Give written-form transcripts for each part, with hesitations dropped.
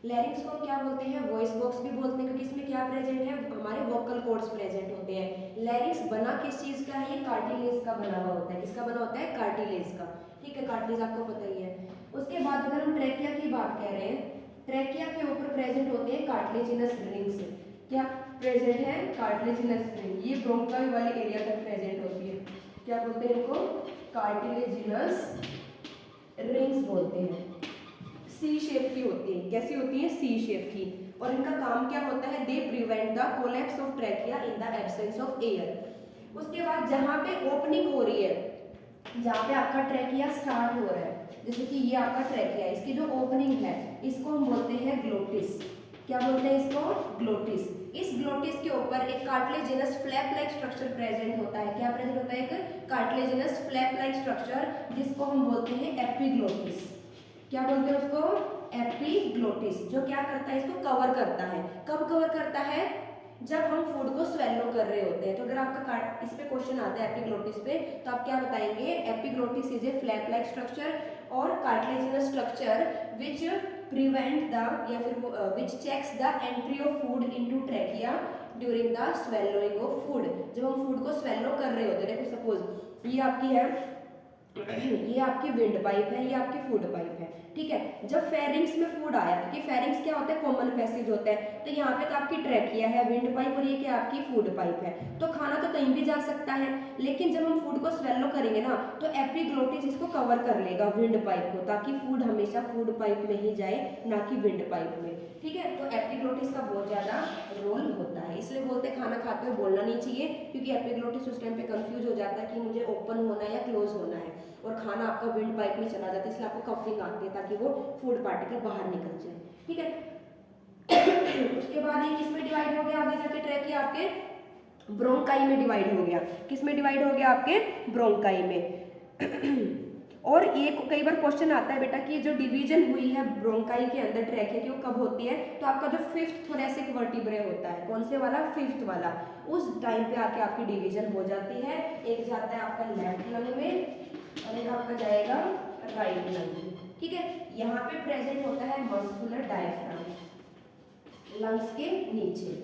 लैरिंग्स को हम क्या बोलते हैं, वॉइस बॉक्स भी बोलते हैं, क्योंकि इसमें क्या प्रेजेंट है, हमारे वोकल कॉर्ड्स प्रेजेंट होते हैं। लैरिंग्स बना किस चीज का है, ये कार्टिलेज का बना हुआ होता है। किसका बना होता है, कार्टिलेज का। ठीक है, कार्टिलेज आपको पता ही है। उसके बाद अगर हम ट्रेकिया की बात कर रहे हैं, ट्रेकिया के ऊपर प्रेजेंट होते हैं कार्टिलेजिनस रिंग्स। क्या प्रेजेंट है, कार्टिलेजिनस रिंग। ये ब्रोंकाई वाली एरिया तक प्रेजेंट होती है। क्या बोलते हैं इनको, कार्टिलेजिनस रिंग्स बोलते हैं। सी शेप की होती है। कैसी होती है, सी शेप की। और इनका काम क्या होता है, they prevent the collapse of trachea in the absence of air. उसके बाद जहां पे ओपनिंग हो रही है, जहां पे आपका ट्रैकिया स्टार्ट हो रहा है, जैसे कि ये आपका ट्रैकिया, इसकी जो ओपनिंग है इसको हम बोलते हैं ग्लोटिस। क्या बोलते हैं इसको, ग्लोटिस। इस ग्लोटिस के ऊपर एक cartilaginous flap like structure present होता है। क्या प्रेजेंट होता है, एक कार्टिलेजिनस फ्लैप लाइक स्ट्रक्चर, जिसको हम बोलते हैं एपिग्लोटिस। क्या बोलते हैं उसको, एपिग्लोटिस, जो क्या करता है, इसको कवर करता है। कब कवर करता है, जब हम फूड को स्वेलो कर रहे होते हैं। तो अगर आपका इस पे क्वेश्चन आता है एपिग्लोटिस पे, तो आप क्या बताएंगे, epiglottis is a flap like structure और cartilaginous structure which prevent the, या फिर which checks the entry of food into trachea during the swallowing of food. जब हम फूड को स्वेलो कर रहे होते हैं, देखो सपोज ये आपकी है, ये आपकी विंड पाइप है, ये आपकी फूड पाइप है। ठीक है, जब फेरिंग्स में फूड आया, क्योंकि फेरिंग्स क्या होता है, कॉमन पैसेज होता है, तो यहाँ पे तो आपकी ट्रैकिया है, विंड पाइप, और ये क्या आपकी फूड पाइप है। तो खाना तो कहीं भी जा सकता है, लेकिन जब हम फूड को स्वेलो करेंगे ना, तो एपिग्लोटिस इसको कवर कर लेगा, विंड पाइप को, ताकि फूड हमेशा फूड पाइप में ही जाए, ना कि विंड पाइप में। ठीक है, तो एपिग्लोटिस का बहुत ज्यादा रोल होता है। इसलिए बोलते हैं खाना खाते हुए बोलना नहीं चाहिए, क्योंकि एपिग्लोटिस उस टाइम पे कंफ्यूज हो जाता है कि मुझे ओपन होना है या क्लोज होना है, और खाना आपका विंड पाइप में चला जाता है, इसलिए आपको कफिंग आती है, ताकि वो फूड पार्टिकल बाहर निकल जाए। ठीक है, उसके बाद ये किसमें डिवाइड हो गया, आगे जाके ट्रैकिया आपके ब्रोंकाई में डिवाइड हो गया। किसमें डिवाइड हो गया, आपके ब्रोंकाई में। और ये कई बार क्वेश्चन आता है बेटा कि जो डिवीजन हुई है ब्रोंकाई के अंदर ट्रैकिया की, वो कब होती है, तो आपका जो फिफ्थ थोरेसिक वर्टिब्रे होता है, कौन से वाला, फिफ्थ वाला, उस टाइम पे आके आपकी डिवीजन हो जाती है। एक जाता है आपका लेफ्ट लंग में, और एक आपका जाएगा राइट लंग में। ठीक है, यहाँ पे प्रेजेंट होता है मस्कुलर डायफ्राम, लंग्स के नीचे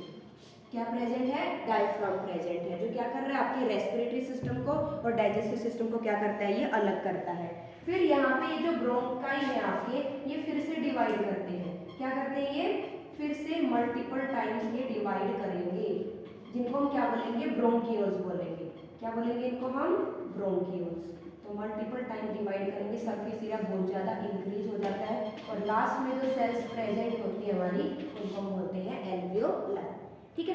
क्या प्रेजेंट है, डायफ्राम प्रेजेंट है, जो क्या कर रहा है, आपके रेस्पिरेटरी सिस्टम को और डाइजेस्टिव सिस्टम को क्या करता है, ये अलग करता है। फिर यहाँ पे ये जो ब्रोंकाई है आपके, ये फिर से डिवाइड करते हैं। क्या करते हैं, ये फिर से मल्टीपल टाइम्स ये डिवाइड करेंगे, जिनको हम क्या बोलेंगे, ब्रोंकियोल्स बोलेंगे। क्या बोलेंगे इनको हम, ब्रोंकियोल्स। तो मल्टीपल टाइम डिवाइड करेंगे, सरफेस एरिया बहुत ज़्यादा इंक्रीज हो जाता है, और लास्ट में जो सेल्स प्रेजेंट होती है हमारी, उनको हम बोलते हैं एल्वियोलाई। ठीक है,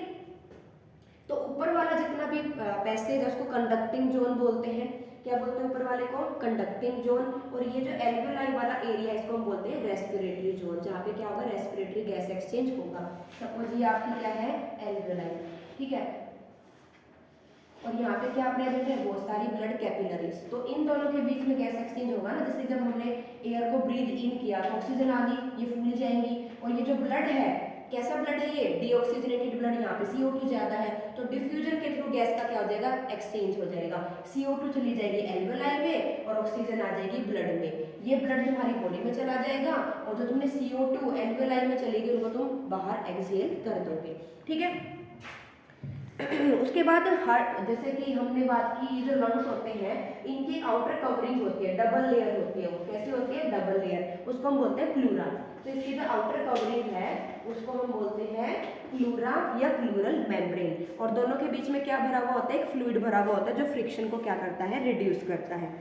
तो ऊपर वाला जितना भी पैसेज है उसको कंडक्टिंग जोन बोलते हैं। क्या बोलते हैं ऊपर वाले को, कंडक्टिंग जोन। और ये जो एल्वियोलाई वाला एरिया है, इसको हम बोलते हैं रेस्पिरेटरी जोन, जहाँ पे क्या होगा, रेस्पिरेटरी गैस एक्सचेंज होगा। सपोज ये आपकी क्या है, एल्वियोलाई। ठीक है, और यहाँ पे क्या प्रेजेंट है, बहुत सारी ब्लड कैपिलरीज। तो इन दोनों के बीच में गैस एक्सचेंज होगा ना, जैसे जब हमने एयर को ब्रीथ इन किया तो ऑक्सीजन आ गई, ये फूल जाएंगी, और ये जो ब्लड है, कैसा ब्लड है, ये डीऑक्सीजनेटेड ब्लड, यहाँ पे CO2 ज्यादा है, तो डिफ्यूजन के थ्रू गैस का क्या हो जाएगा, एक्सचेंज हो जाएगा। CO2 चली जाएगी एल्वियोलाई में, और ऑक्सीजन आ जाएगी ब्लड में। ये ब्लड तुम्हारी बॉडी में चला जाएगा, और जो तुमने CO2 एल्वियोलाई में चलेगी, उनको तुम बाहर एक्सहेल कर दोगे। ठीक है, उसके बाद हार्ट, जैसे कि हमने बात की, ये जो लंग्स होते हैं, इनकी आउटर कवरिंग होती है, डबल लेयर होती है। वो कैसी होती है, डबल लेयर, उसको हम बोलते हैं प्लूरा। तो इसकी जो आउटर कवरिंग है उसको हम बोलते हैं प्लूरा या प्लूरल मेम्ब्रेन। और दोनों के बीच में क्या भरा हुआ होता है, एक फ्लूइड भरा हुआ होता है, जो फ्रिक्शन को क्या करता है, रिड्यूस करता है।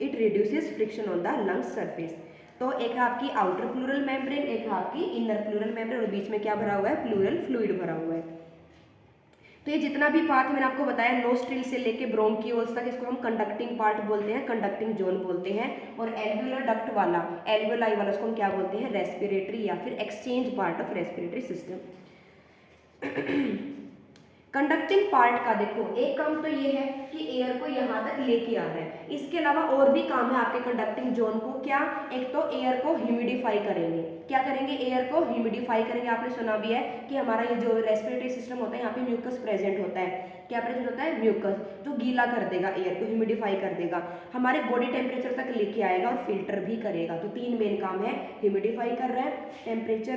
It reduces friction on the lung surface. तो एक है आपकी आउटर प्लूरल मेम्ब्रेन, एक है आपकी इनर प्लूरल मेम्ब्रेन, और बीच में क्या भरा हुआ है, प्लूरल फ्लूइड भरा हुआ है। तो ये जितना भी पार्ट मैंने आपको बताया, नोस्ट्रिल से लेके ब्रोंकियोल्स तक, इसको हम कंडक्टिंग पार्ट बोलते हैं, कंडक्टिंग जोन बोलते हैं। और एल्वियोलर डक्ट वाला, एल्वियोलाई वाला, उसको हम क्या बोलते हैं, रेस्पिरेटरी या फिर exchange part of respiratory system. Conducting part का देखो, एक काम तो ये है कि एयर को यहाँ तक लेके आ रहा है, इसके अलावा और भी काम है आपके कंडक्टिंग जोन को। क्या, एक तो एयर को ह्यूमिडिफाई करेंगे। क्या करेंगे, एयर को ह्यूमिडिफाई करेंगे। आपने सुना भी है कि हमारा ये जो रेस्पिरेटरी सिस्टम होता है, यहाँ पे म्यूकस प्रेजेंट होता है। क्या प्रेजेंट होता है, म्यूकस, जो गीला कर देगा, एयर को ह्यूमिडिफाई कर देगा, हमारे बॉडी टेम्परेचर तक लेके आएगा और फिल्टर भी करेगा। तो तीन मेन काम है, ह्यूमिडिफाई कर रहा है, टेम्परेचर